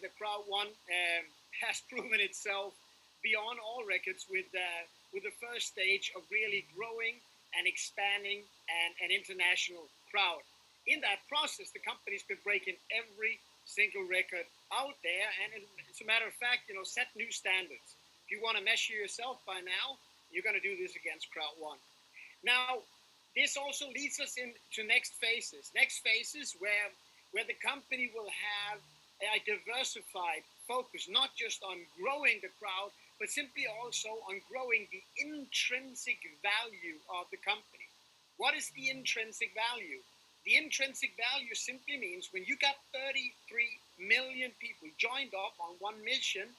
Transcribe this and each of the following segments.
the CROWD1 has proven itself beyond all records with the first stage of really growing and expanding an international crowd. In that process, the company's been breaking every single record out there, and as a matter of fact, set new standards. If you want to measure yourself by now, you're going to do this against CROWD1. Now, this also leads us into next phases where the company will have a diversified focus, not just on growing the crowd, but simply also on growing the intrinsic value of the company. What is the intrinsic value? The intrinsic value simply means when you got 33 million people joined up on one mission,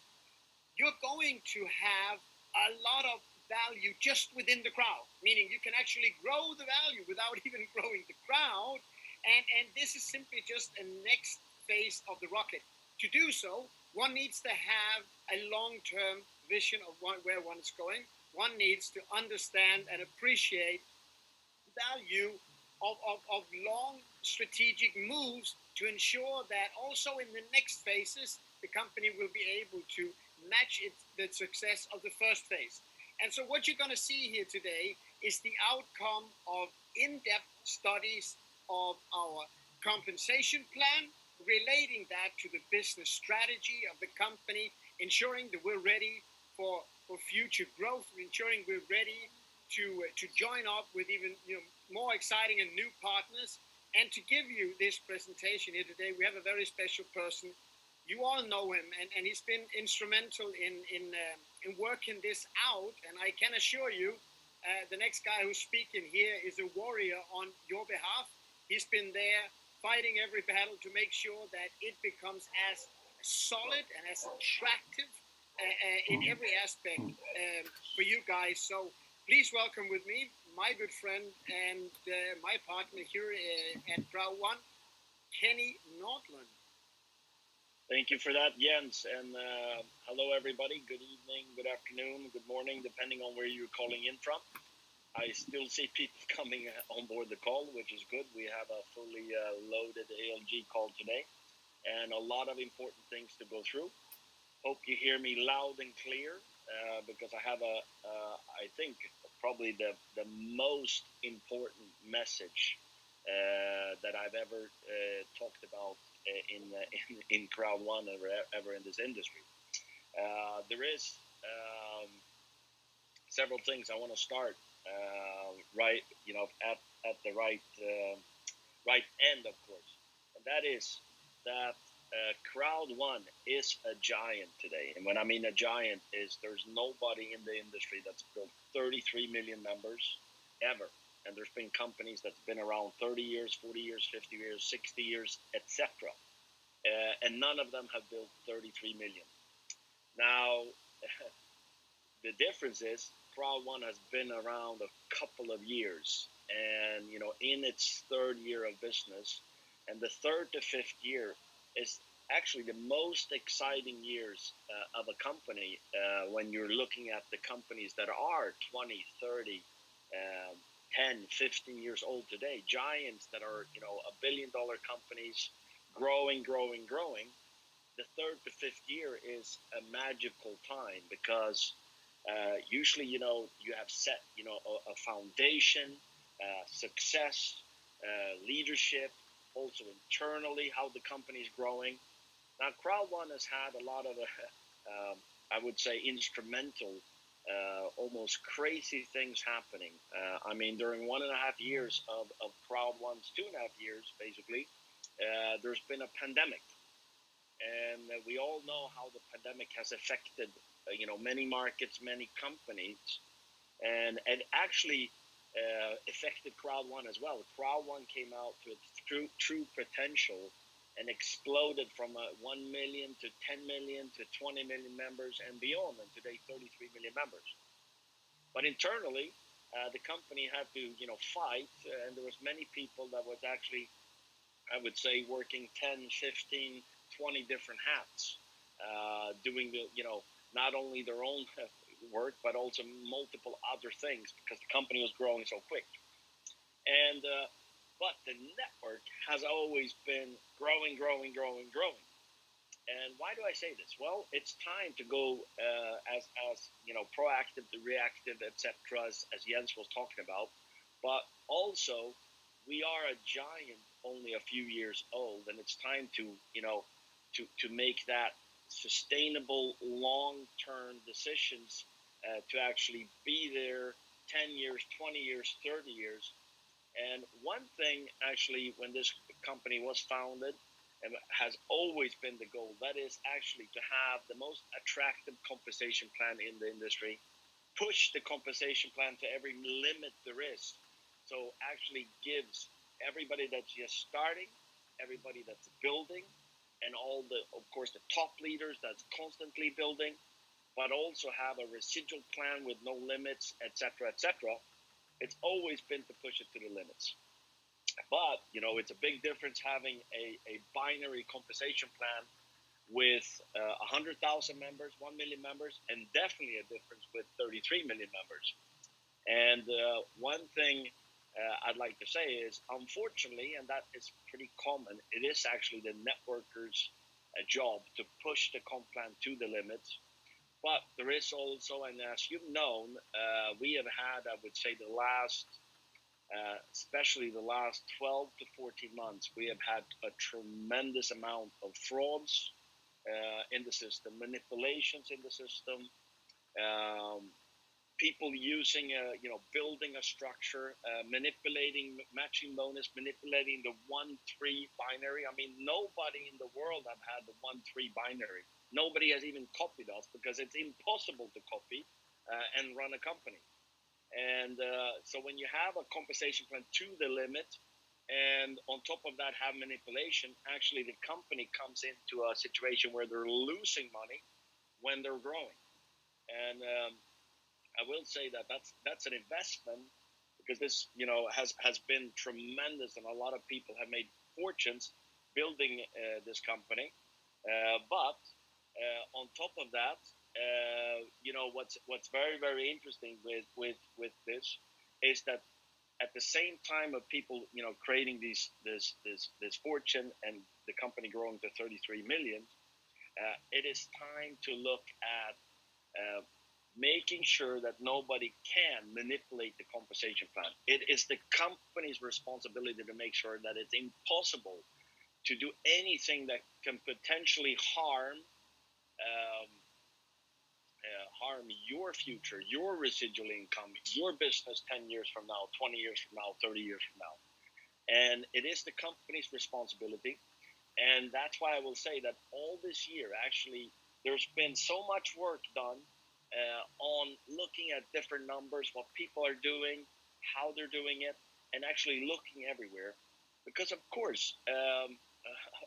you're going to have a lot of value just within the crowd, meaning you can actually grow the value without even growing the crowd. And this is simply just a next phase of the rocket. To do so, one needs to have a long-term vision of where one is going. One needs to understand and appreciate the value of long strategic moves to ensure that also in the next phases, the company will be able to match the success of the first phase. And so what you're going to see here today is the outcome of in-depth studies of our compensation plan, relating that to the business strategy of the company, ensuring that we're ready for future growth, ensuring we're ready to join up with even more exciting and new partners. And to give you this presentation here today, we have a very special person. You all know him, and he's been instrumental in working this out. And I can assure you, the next guy who's speaking here is a warrior on your behalf. He's been there fighting every battle to make sure that it becomes as solid and as attractive in every aspect for you guys. So please welcome with me my good friend and my partner here at CROWD1, Kenny Nordlund. Thank you for that, Jens. And hello, everybody. Good evening, good afternoon, good morning, depending on where you're calling in from. I still see people coming on board the call, which is good. We have a fully loaded ALG call today and a lot of important things to go through. Hope you hear me loud and clear because I have I think, probably the most important message that I've ever talked about in CROWD1 or ever in this industry. There is several things I want to start right, at the right end, of course, and that is that CROWD1 is a giant today. And when I mean a giant, is there's nobody in the industry that's built 33 million members ever. And there's been companies that's been around 30 years, 40 years, 50 years, 60 years, etc. And none of them have built 33 million. Now, the difference is CROWD1 has been around a couple of years, and in its third year of business, and the third to fifth year is actually the most exciting years of a company when you're looking at the companies that are 20, 30, 10, 15 years old today, giants that are, $1 billion companies, growing. The third to fifth year is a magical time because usually, you have set, a foundation, success, leadership, also internally, how the company is growing. Now, CROWD1 has had a lot of, I would say, instrumental, almost crazy things happening. During 1.5 years of CROWD1's 2.5 years, basically, there's been a pandemic. And we all know how the pandemic has affected, many markets, many companies, and actually affected CROWD1 as well. CROWD1 came out to its true potential and exploded from 1 million to 10 million to 20 million members and beyond, and today 33 million members. But internally, the company had to, fight, and there was many people that was actually, I would say, working 10, 15, 20 different hats, doing the, not only their own work, but also multiple other things because the company was growing so quick. And but the network has always been growing. And why do I say this? Well, it's time to go as proactive to reactive, etc. As Jens was talking about, but also we are a giant, only a few years old, and it's time to to make that sustainable, long-term decisions to actually be there 10 years, 20 years, 30 years. And one thing, actually, when this company was founded, and has always been the goal, that is actually to have the most attractive compensation plan in the industry, push the compensation plan to every limit there is. So actually gives everybody that's just starting, everybody that's building, and all the, of course, the top leaders that's constantly building, but also have a residual plan with no limits, etc., etc. It's always been to push it to the limits. But, it's a big difference having a binary compensation plan with 100,000 members, 1 million members, and definitely a difference with 33 million members. And one thing I'd like to say is, unfortunately, and that is pretty common, it is actually the networker's job to push the comp plan to the limits. But there is also, and as you've known, we have had, I would say, especially the last 12 to 14 months, we have had a tremendous amount of frauds in the system, manipulations in the system, people using, building a structure, manipulating matching bonus, manipulating the 1-3 binary. I mean, nobody in the world have had the 1-3 binary. Nobody has even copied us because it's impossible to copy and run a company. And so when you have a compensation plan to the limit, and on top of that have manipulation, actually the company comes into a situation where they're losing money when they're growing. And I will say that that's an investment, because this has been tremendous, and a lot of people have made fortunes building this company. But on top of that, what's very, very interesting with this is that at the same time of people creating this fortune and the company growing to 33 million, it is time to look at making sure that nobody can manipulate the compensation plan. It is the company's responsibility to make sure that it's impossible to do anything that can potentially harm your future, your residual income, your business 10 years from now, 20 years from now, 30 years from now. And it is the company's responsibility. And that's why I will say that all this year, actually, there's been so much work done on looking at different numbers, what people are doing, how they're doing it, and actually looking everywhere. Because, of course,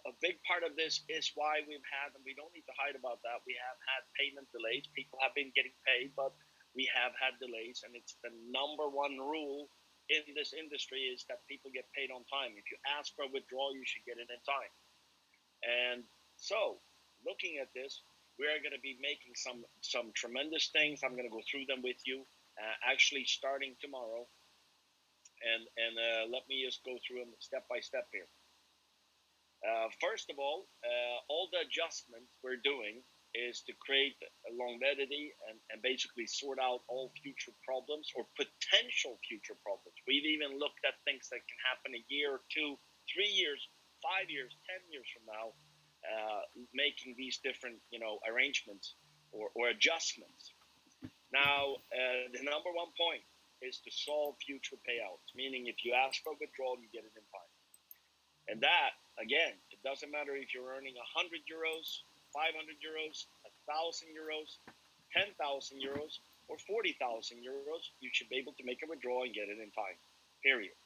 a big part of this is why we've had, and we don't need to hide about that, we have had payment delays. People have been getting paid, but we have had delays, and it's the number one rule in this industry is that people get paid on time. If you ask for a withdrawal, you should get it in time. And so, looking at this, we are going to be making some tremendous things. I'm going to go through them with you, actually starting tomorrow. And let me just go through them step by step here. First of all the adjustments we're doing is to create a longevity and basically sort out all future problems or potential future problems. We've even looked at things that can happen a year, 2, 3 years, 5 years, 10 years from now, making these different arrangements or adjustments. Now, the number one point is to solve future payouts, meaning if you ask for withdrawal, you get it in time. And that, again, it doesn't matter if you're earning 100 euros, 500 euros, 1,000 euros, 10,000 euros, or 40,000 euros, you should be able to make a withdrawal and get it in time, period.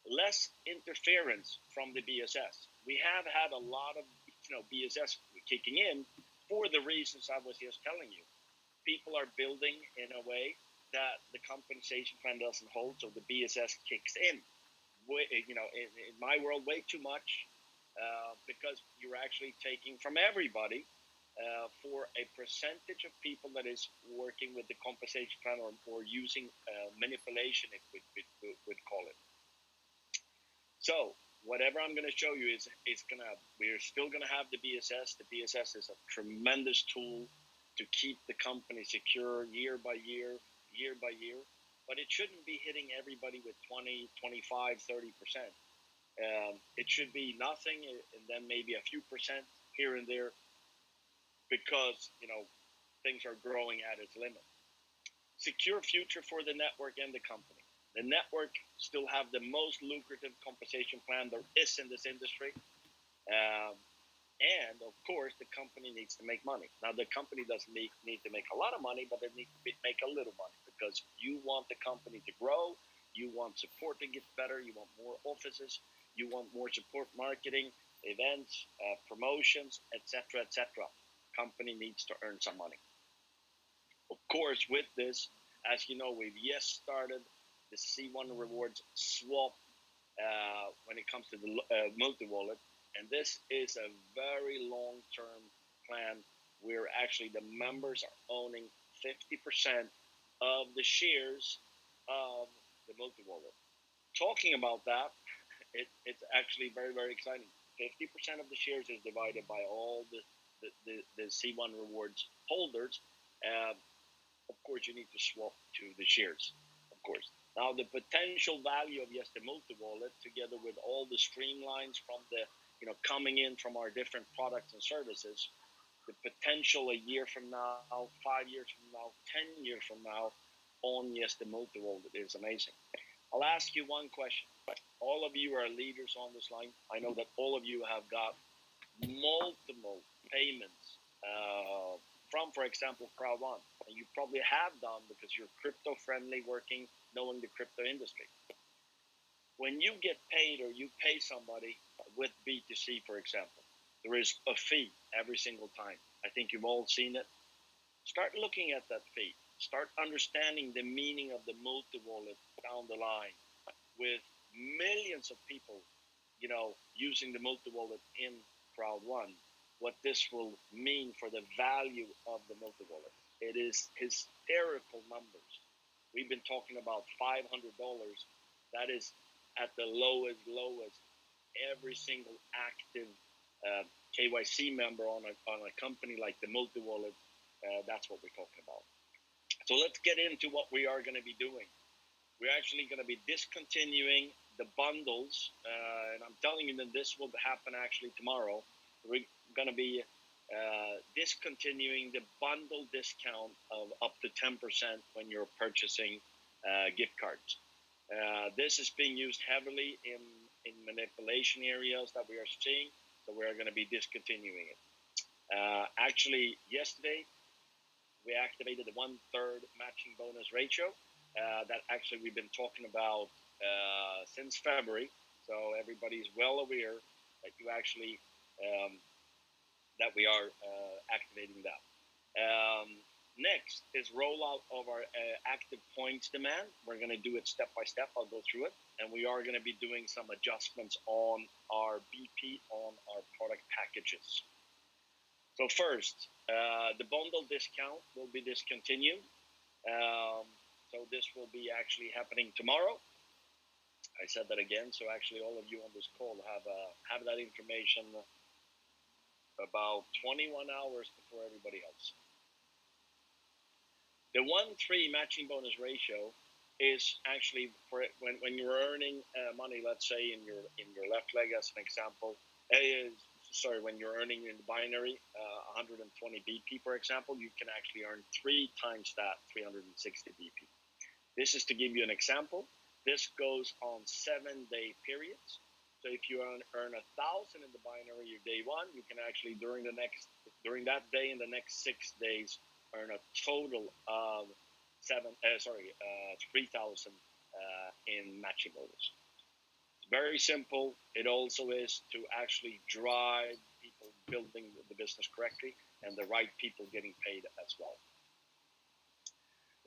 Less interference from the BSS. We have had a lot of BSS kicking in for the reasons I was just telling you. People are building in a way that the compensation plan doesn't hold, so the BSS kicks in. In my world, way too much, because you're actually taking from everybody for a percentage of people that is working with the compensation plan or using manipulation, if we would call it. So whatever I'm going to show you we're still going to have the BSS. The BSS is a tremendous tool to keep the company secure year by year, year by year. But it shouldn't be hitting everybody with 20, 25, 30%. It should be nothing, and then maybe a few percent here and there, because things are growing at its limit. Secure future for the network and the company. The network still have the most lucrative compensation plan there is in this industry. And of course, the company needs to make money. Now, the company doesn't need to make a lot of money, but they need to make a little money, because you want the company to grow. You want support to get better. You want more offices. You want more support, marketing, events, promotions, etc., etc. Company needs to earn some money. Of course, with this, as you know, we've just started the C1 Rewards swap when it comes to the multi-wallet. And this is a very long-term plan where actually the members are owning 50% of the shares of the multi-wallet. Talking about that, it's actually very, very exciting. 50% of the shares is divided by all the C1 Rewards holders. Of course, you need to swap to the shares, of course. Now, the potential value of the multi-wallet, together with all the streamlines from the coming in from our different products and services, the potential a year from now, 5 years from now, 10 years from now, on the multi-wallet is amazing. I'll ask you one question. All of you are leaders on this line. I know that all of you have got multiple payments from, for example, CROWD1. And you probably have done because you're crypto-friendly, working, knowing the crypto industry. When you get paid or you pay somebody with B2C, for example, there is a fee every single time. I think you've all seen it. Start looking at that fee. Start understanding the meaning of the multi-wallet down the line, with millions of people, using the multi-wallet in CROWD1, what this will mean for the value of the multi-wallet. It is hysterical numbers. We've been talking about $500. That is at the lowest, every single active KYC member on a company like the multi-wallet, that's what we're talking about. So let's get into what we are going to be doing. We're actually going to be discontinuing the bundles, and I'm telling you that this will happen actually tomorrow. We're going to be discontinuing the bundle discount of up to 10% when you're purchasing gift cards. This is being used heavily in manipulation areas that we are seeing, so we are going to be discontinuing it. Actually, yesterday, we activated the 1/3 matching bonus ratio that actually we've been talking about since February. So everybody is well aware that you actually that we are activating that. Next is rollout of our active points demand. We're going to do it step by step. I'll go through it. And we are going to be doing some adjustments on our BP, on our product packages. So first, the bundle discount will be discontinued. So this will be actually happening tomorrow. I said that again. So actually all of you on this call have that information about 21 hours before everybody else. The 1/3 matching bonus ratio is actually for when you're earning money. Let's say in your left leg, as an example, when you're earning in the binary 120 BP, for example, you can actually earn 3 times that, 360 BP. This is to give you an example. This goes on 7-day periods. So if you earn 1,000 in the binary, your day one, you can actually during that day and the next 6 days earn a total of 3,000 in matching bonus. It's very simple. It also is to actually drive people building the business correctly and the right people getting paid as well.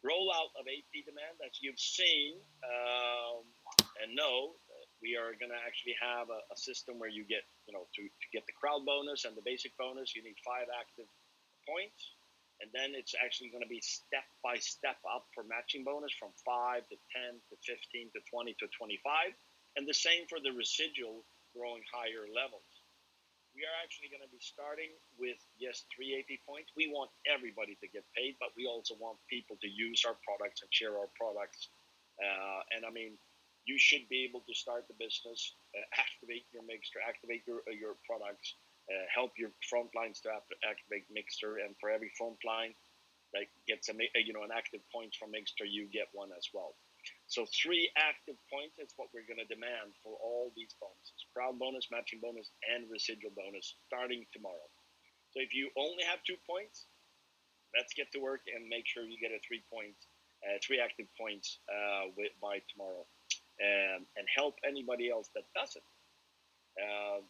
Rollout of AP demand, as you've seen and know, we are going to actually have a system where you get, to get the crowd bonus and the basic bonus, you need 5 active points. And then it's actually going to be step by step up for matching bonus from 5 to 10 to 15 to 20 to 25. And the same for the residual growing higher levels. We are actually going to be starting with just 380 points. We want everybody to get paid, but we also want people to use our products and share our products. And I mean, you should be able to start the business, activate your mixer, activate your products, help your front lines to activate mixer, and for every front line that gets an active point from mixer, you get one as well. So 3 active points is what we're going to demand for all these bonuses: crowd bonus, matching bonus, and residual bonus starting tomorrow. So if you only have 2 points, let's get to work and make sure you get a 3 active points by tomorrow, and help anybody else that doesn't.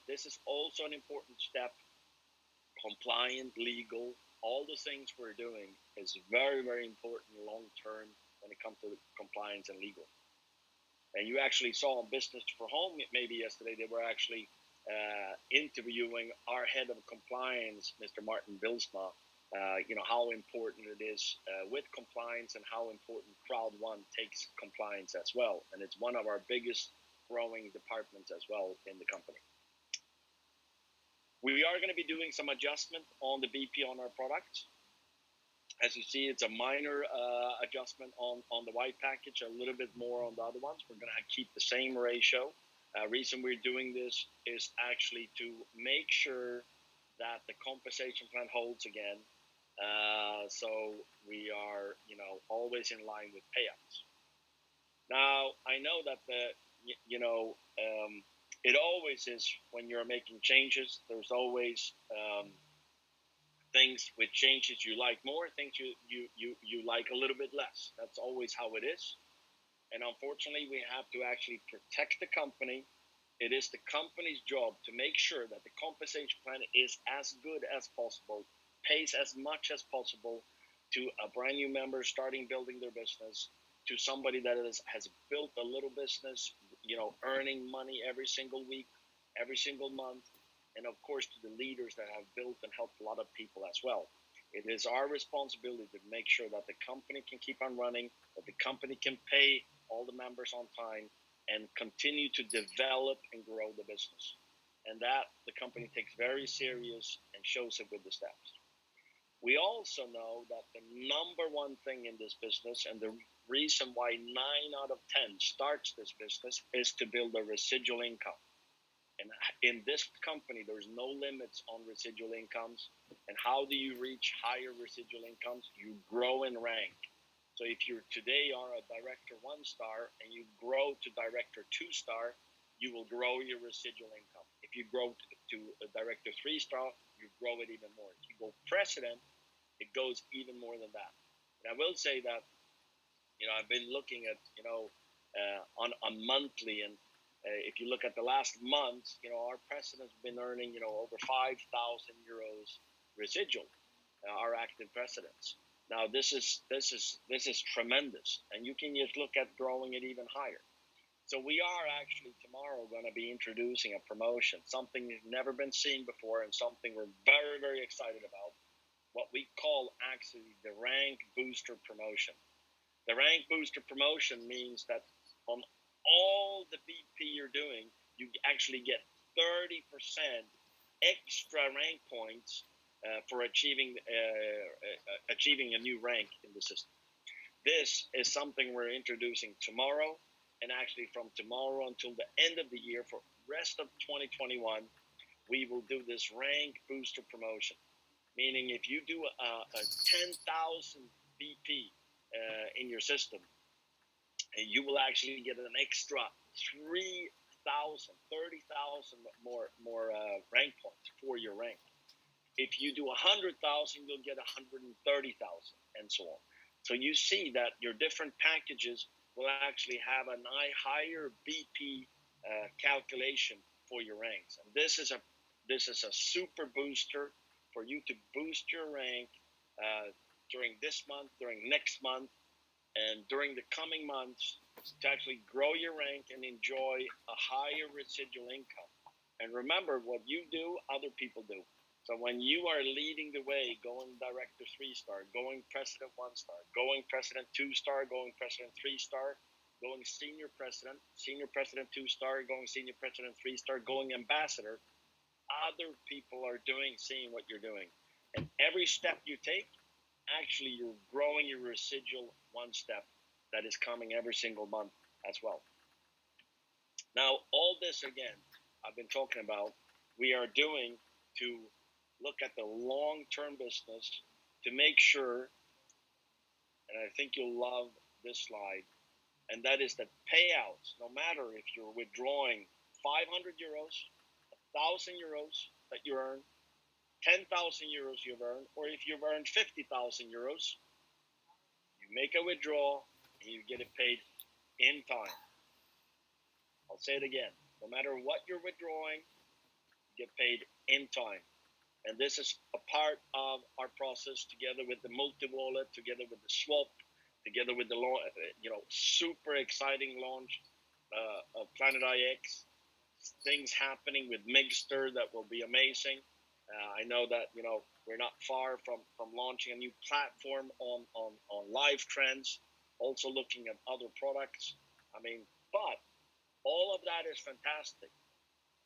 This is also an important step. Compliant, legal, all the things we're doing is very, very important long term when it comes to compliance and legal. And you actually saw on Business for Home maybe yesterday, they were actually interviewing our head of compliance, Mr. Martin Bilsma, how important it is with compliance and how important CROWD1 takes compliance as well. And it's one of our biggest growing departments as well in the company. We are going to be doing some adjustment on the BP on our products. As you see, it's a minor adjustment on the white package, a little bit more on the other ones. We're going to keep the same ratio. Reason we're doing this is actually to make sure that the compensation plan holds again. So we are, always in line with payouts. Now, I know that it always is when you're making changes. There's always things with changes you like more, things you like a little bit less. That's always how it is. And unfortunately, we have to actually protect the company. It is the company's job to make sure that the compensation plan is as good as possible, pays as much as possible to a brand new member starting building their business, to somebody that has built a little business, earning money every single week, every single month, and of course to the leaders that have built and helped a lot of people as well. It is our responsibility to make sure that the company can keep on running, that the company can pay all the members on time, and continue to develop and grow the business. And that the company takes very serious and shows it with the steps. We also know that the number one thing in this business, and the reason why 9 out of 10 starts this business, is to build a residual income. And in this company, there's no limits on residual incomes. And how do you reach higher residual incomes? You grow in rank. So if you today are a director 1-star and you grow to director 2-star, you will grow your residual income. If you grow to a director 3-star, you grow it even more. If you go president, it goes even more than that. And I will say that, I've been looking at, on monthly, and if you look at the last month, our president's been earning, over 5,000 euros residual, our active presidents. Now, this is tremendous, and you can just look at growing it even higher. So we are actually tomorrow going to be introducing a promotion, something that's never been seen before, and something we're very, very excited about, what we call actually the Rank Booster Promotion. The Rank Booster Promotion means that on all the BP you're doing, you actually get 30% extra rank points for achieving a new rank in the system. This is something we're introducing tomorrow, and actually from tomorrow until the end of the year, for the rest of 2021, we will do this Rank Booster Promotion. Meaning if you do a 10,000 BP in your system, you will actually get an extra 3,000, 30,000 more rank points for your rank. If you do 100,000, you'll get 130,000, and so on. So you see that your different packages will actually have a higher BP calculation for your ranks. And this is a super booster for you to boost your rank during this month, during next month, and during the coming months, to actually grow your rank and enjoy a higher residual income. And remember, what you do, other people do. So when you are leading the way, going director 3-star, going president 1-star, going president 2-star, going president 3-star, going senior president 2-star, going senior president 3-star, going ambassador. Other people are seeing what you're doing. And every step you take, actually you're growing your residual one step that is coming every single month as well. Now, all this, again, I've been talking about, we are doing to look at the long-term business to make sure, and I think you'll love this slide, and that is that payouts, no matter if you're withdrawing 500 euros, 1,000 euros that you earn, 10,000 euros you've earned, or if you've earned 50,000 euros, you make a withdrawal and you get it paid in time. I'll say it again. No matter what you're withdrawing, you get paid in time. And this is a part of our process together with the multi-wallet, together with the swap, together with the super exciting launch of Planet IX. Things happening with Migster that will be amazing. I know that we're not far from launching a new platform on live trends, also looking at other products. But all of that is fantastic.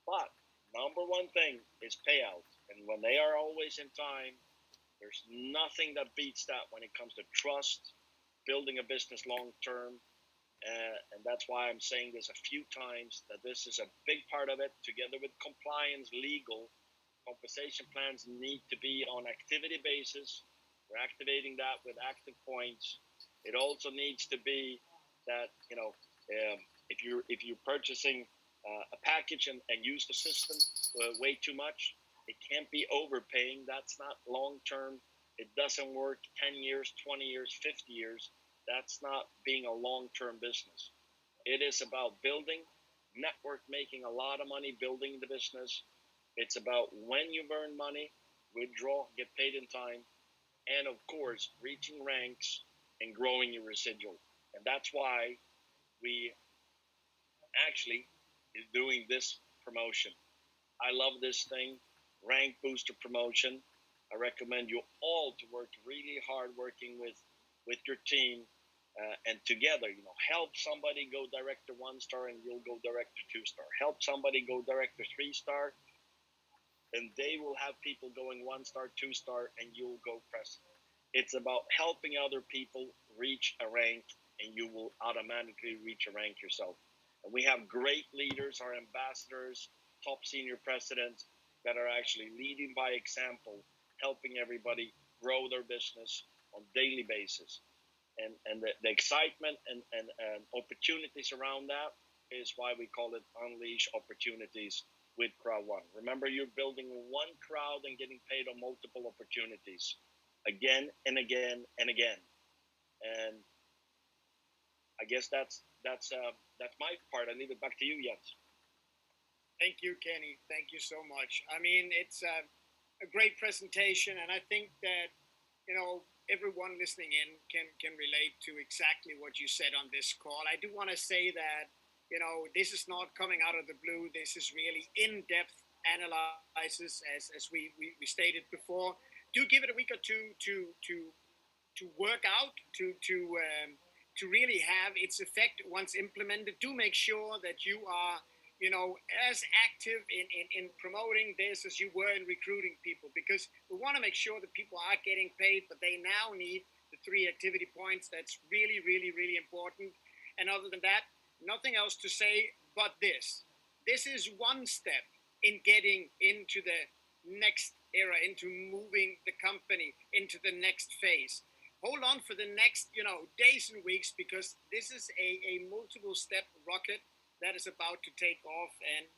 But number one thing is payouts. And when they are always in time, there's nothing that beats that when it comes to trust, building a business long term. And that's why I'm saying this a few times, that this is a big part of it, together with compliance, legal. Compensation plans need to be on activity basis. We're activating that with active points. It also needs to be that, if you're purchasing a package and use the system way too much, it can't be overpaying. That's not long term. It doesn't work 10 years, 20 years, 50 years. That's not being a long-term business. It is about building, network, making a lot of money, building the business. It's about when you earn money, withdraw, get paid in time, and of course, reaching ranks and growing your residual. And that's why we actually is doing this promotion. I love this thing, Rank Booster Promotion. I recommend you all to work really hard working with your team and together, help somebody go direct to 1-star and you'll go direct to 2-star. Help somebody go direct to 3-star and they will have people going 1-star, 2-star, and you'll go president. It's about helping other people reach a rank and you will automatically reach a rank yourself. And we have great leaders, our ambassadors, top senior presidents that are actually leading by example, helping everybody grow their business on daily basis. And the excitement and opportunities around that is why we call it Unleash Opportunities with CROWD1. Remember, you're building one crowd and getting paid on multiple opportunities again and again and again. And I guess that's my part. I leave it back to you, Jens. Thank you, Kenny. Thank you so much. It's a great presentation, and I think that everyone listening in can relate to exactly what you said on this call. I do want to say that this is not coming out of the blue. This is really in-depth analysis, as we stated before. Do give it a week or two to work out, to really have its effect once implemented. Do make sure that you are as active in promoting this as you were in recruiting people, because we want to make sure that people are getting paid, but they now need the 3 activity points. That's really, really, really important. And other than that, nothing else to say but this. This is one step in getting into the next era, into moving the company into the next phase. Hold on for the next, days and weeks, because this is a multiple step rocket that is about to take off. And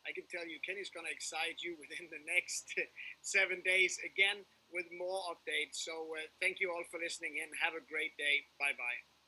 I can tell you, Kenny's going to excite you within the next 7 days again with more updates. So thank you all for listening in. Have a great day. Bye-bye.